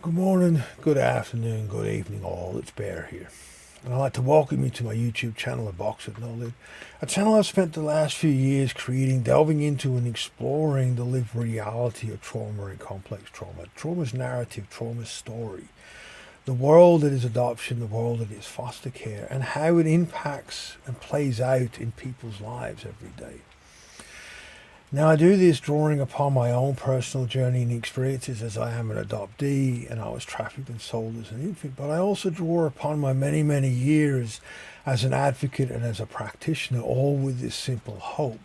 Good morning, good afternoon, good evening all, it's Bear here. And I'd like to welcome you to my YouTube channel, A Box of Knowledge. A channel I've spent the last few years creating, delving into and exploring the lived reality of trauma and complex trauma. Trauma's narrative, trauma's story. The world that is adoption, the world that is foster care, and how it impacts and plays out in people's lives every day. Now, I do this drawing upon my own personal journey and experiences as I am an adoptee and I was trafficked and sold as an infant, but I also draw upon my many, many years as an advocate and as a practitioner, all with this simple hope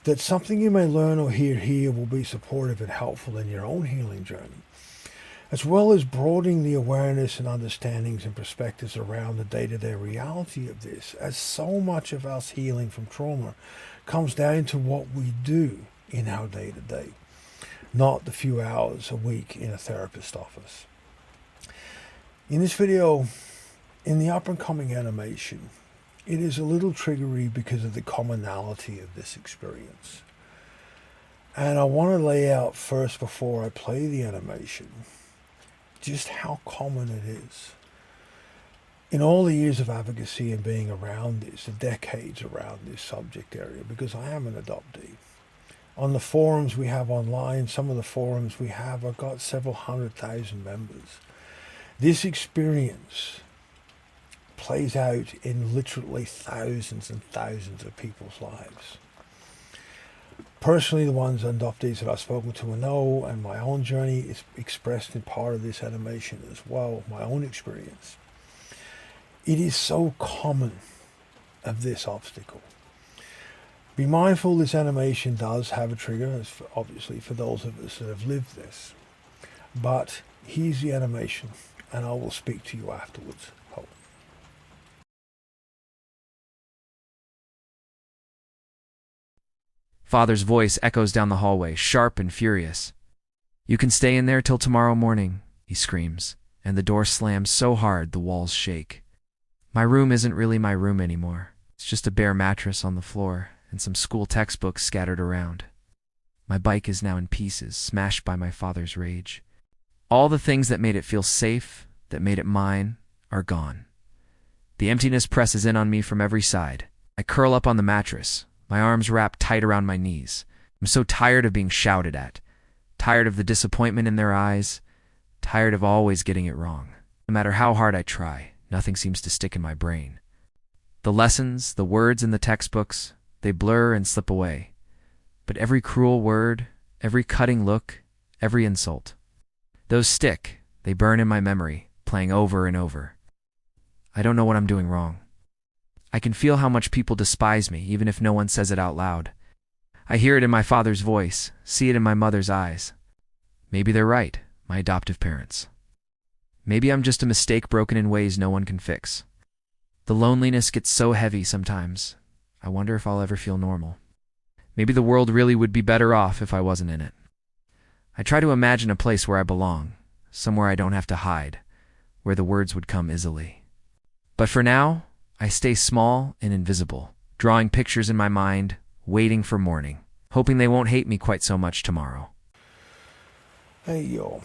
that something you may learn or hear here will be supportive and helpful in your own healing journey, as well as broadening the awareness and understandings and perspectives around the day-to-day reality of this, as so much of us healing from trauma comes down to what we do in our day-to-day, not the few hours a week in a therapist's office. In this video, in the up-and-coming animation, it is a little triggery because of the commonality of this experience. And I want to lay out first, before I play the animation, just how common it is. In all the years of advocacy and being around this, the decades around this subject area, because I am an adoptee. On the forums we have online, some of the forums we have, I've got several 100,000 members. This experience plays out in literally thousands and thousands of people's lives. Personally, the ones adoptees that I've spoken to and know, and my own journey is expressed in part of this animation as well, my own experience. It is so common of this obstacle. Be mindful this animation does have a trigger, obviously for those of us that have lived this. But here's the animation, and I will speak to you afterwards. Hope. Father's voice echoes down the hallway, sharp and furious. "You can stay in there till tomorrow morning," he screams, and the door slams so hard the walls shake. My room isn't really my room anymore. It's just a bare mattress on the floor and some school textbooks scattered around. My bike is now in pieces, smashed by my father's rage. All the things that made it feel safe, that made it mine, are gone. The emptiness presses in on me from every side. I curl up on the mattress, my arms wrapped tight around my knees. I'm so tired of being shouted at, tired of the disappointment in their eyes, tired of always getting it wrong. No matter how hard I try, nothing seems to stick in my brain. The lessons, the words in the textbooks, they blur and slip away. But every cruel word, every cutting look, every insult, those stick, they burn in my memory, playing over and over. I don't know what I'm doing wrong. I can feel how much people despise me, even if no one says it out loud. I hear it in my father's voice, see it in my mother's eyes. Maybe they're right, my adoptive parents. Maybe I'm just a mistake broken in ways no one can fix. The loneliness gets so heavy sometimes. I wonder if I'll ever feel normal. Maybe the world really would be better off if I wasn't in it. I try to imagine a place where I belong, somewhere I don't have to hide, where the words would come easily. But for now, I stay small and invisible, drawing pictures in my mind, waiting for morning, hoping they won't hate me quite so much tomorrow. Hey y'all.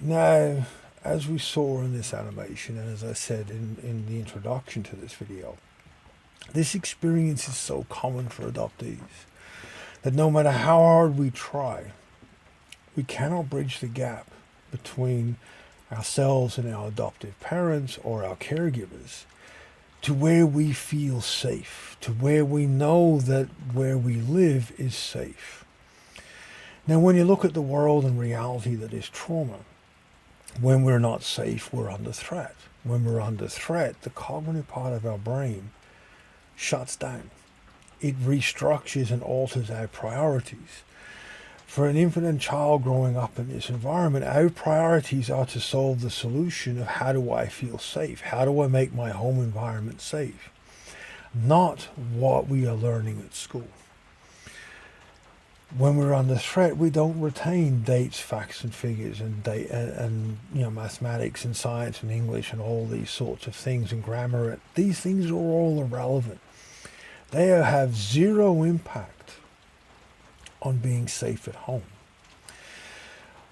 Now, as we saw in this animation, and as I said in the introduction to this video, this experience is so common for adoptees that no matter how hard we try, we cannot bridge the gap between ourselves and our adoptive parents or our caregivers to where we feel safe, to where we know that where we live is safe. Now, when you look at the world and reality that is trauma, when we're not safe, we're under threat. When we're under threat, the cognitive part of our brain shuts down. It restructures and alters our priorities. For an infant and child growing up in this environment, our priorities are to solve the solution of how do I feel safe? How do I make my home environment safe? Not what we are learning at school. When we're under threat, we don't retain dates, facts, and figures, and mathematics and science and English and all these sorts of things, and grammar. These things are all irrelevant. They have zero impact on being safe at home.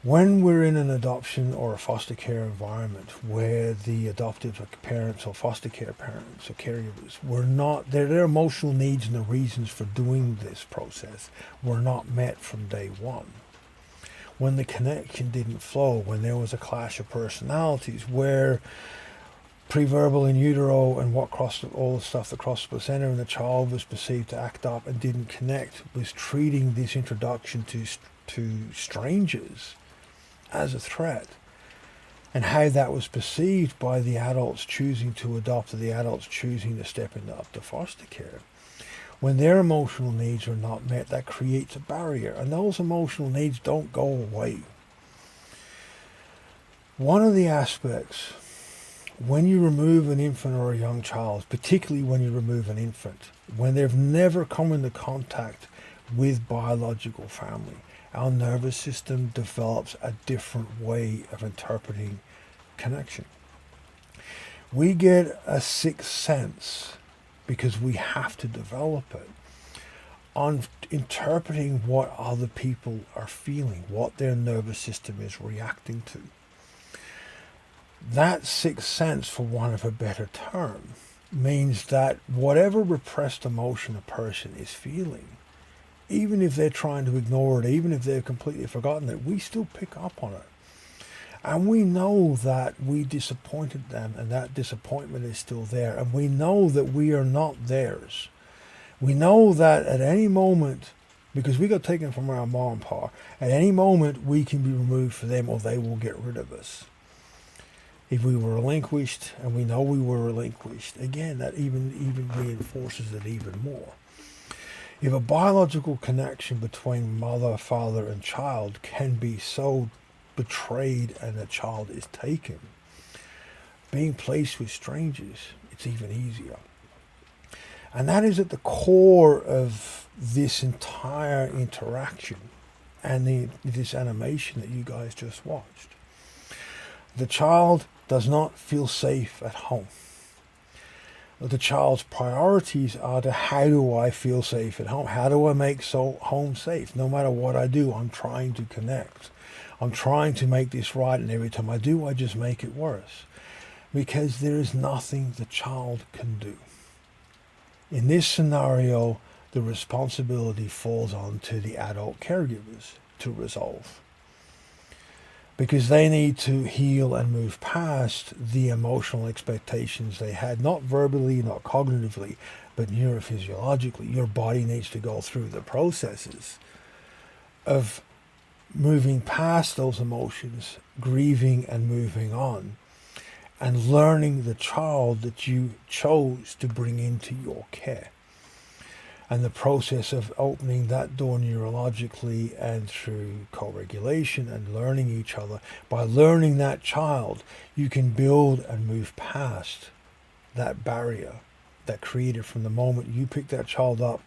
When we're in an adoption or a foster care environment where the adoptive parents or foster care parents or caregivers were not, their emotional needs and the reasons for doing this process were not met from day one. When the connection didn't flow, when there was a clash of personalities, where pre-verbal in utero and what crossed all the stuff that crossed the placenta and the child was perceived to act up and didn't connect, was treating this introduction to strangers as a threat, and how that was perceived by the adults choosing to adopt or the adults choosing to step into up to foster care. When their emotional needs are not met, that creates a barrier, and those emotional needs don't go away. One of the aspects, when you remove an infant or a young child, particularly when you remove an infant, when they've never come into contact with biological family, our nervous system develops a different way of interpreting connection. We get a sixth sense, because we have to develop it, on interpreting what other people are feeling, what their nervous system is reacting to. That sixth sense, for want of a better term, means that whatever repressed emotion a person is feeling, even if they're trying to ignore it, even if they've completely forgotten it, we still pick up on it. And we know that we disappointed them, and that disappointment is still there. And we know that we are not theirs. We know that at any moment, because we got taken from our mom and pa, at any moment we can be removed for them, or they will get rid of us. If we were relinquished, and we know we were relinquished, again, that even reinforces it even more. If a biological connection between mother, father, and child can be so betrayed and the child is taken, being placed with strangers, it's even easier. And that is at the core of this entire interaction and this animation that you guys just watched. The child does not feel safe at home. The child's priorities are to, how do I feel safe at home? How do I make home safe? No matter what I do, I'm trying to connect. I'm trying to make this right, and every time I do, I just make it worse. Because there is nothing the child can do. In this scenario, the responsibility falls on to the adult caregivers to resolve. Because they need to heal and move past the emotional expectations they had, not verbally, not cognitively, but neurophysiologically. Your body needs to go through the processes of moving past those emotions, grieving and moving on, and learning the child that you chose to bring into your care. And the process of opening that door neurologically and through co-regulation and learning each other. By learning that child, you can build and move past that barrier that created from the moment you picked that child up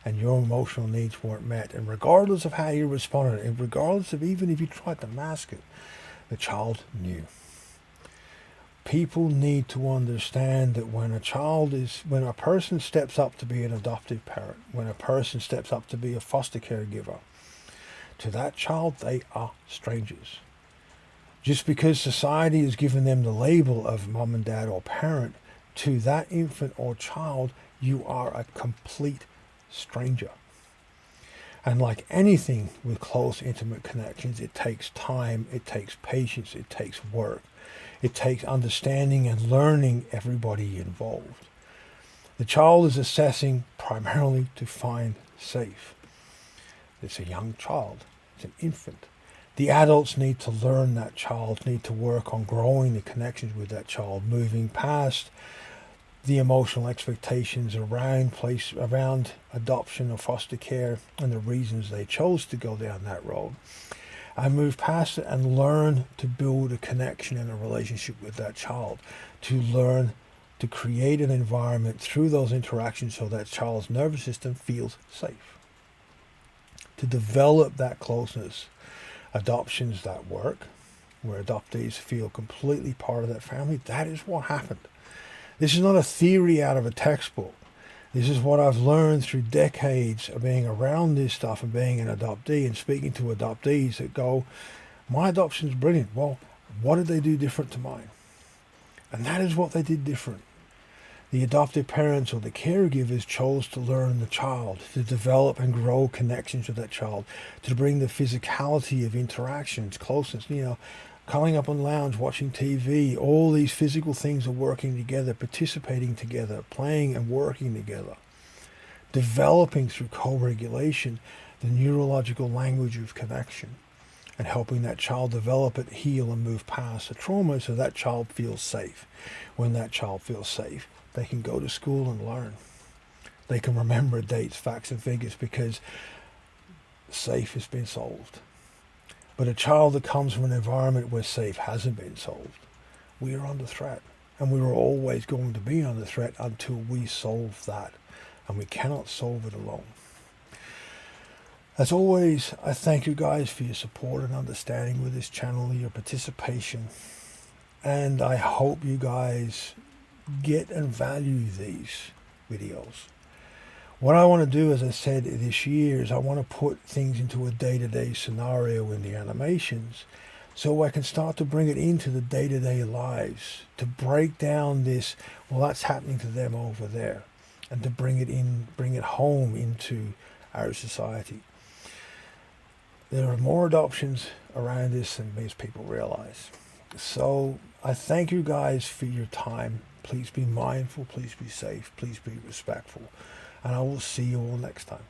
and your emotional needs weren't met. And regardless of how you responded, and regardless of even if you tried to mask it, the child knew. People need to understand that when a person steps up to be an adoptive parent, when a person steps up to be a foster caregiver, to that child, they are strangers. Just because society has given them the label of mom and dad or parent, to that infant or child, you are a complete stranger. And like anything with close, intimate connections, it takes time, it takes patience, it takes work. It takes understanding and learning everybody involved. The child is assessing primarily to find safe. It's a young child. It's an infant. The adults need to learn that child, need to work on growing the connections with that child, moving past the emotional expectations around adoption or foster care and the reasons they chose to go down that road. I move past it and learn to build a connection and a relationship with that child, to learn to create an environment through those interactions so that child's nervous system feels safe. To develop that closeness, adoptions that work, where adoptees feel completely part of that family, that is what happened. This is not a theory out of a textbook. This is what I've learned through decades of being around this stuff and being an adoptee and speaking to adoptees that go, My adoption's brilliant. Well, what did they do different to mine? And that is what they did different. The adoptive parents or the caregivers chose to learn the child, to develop and grow connections with that child, to bring the physicality of interactions, closeness, curling up on the lounge, watching TV, all these physical things are working together, participating together, playing and working together, developing through co-regulation the neurological language of connection, and helping that child develop it, heal, and move past the trauma so that child feels safe. When that child feels safe, they can go to school and learn. They can remember dates, facts, and figures because safe has been solved. But a child that comes from an environment where safe hasn't been solved, we are under threat. And we were always going to be under threat until we solve that. And we cannot solve it alone. As always, I thank you guys for your support and understanding with this channel, your participation. And I hope you guys get and value these videos. What I want to do, as I said this year, is I want to put things into a day-to-day scenario in the animations so I can start to bring it into the day-to-day lives, to break down this, well, that's happening to them over there, and to bring it home into our society. There are more adoptions around this than most people realize. So I thank you guys for your time. Please be mindful, please be safe, please be respectful. And I will see you all next time.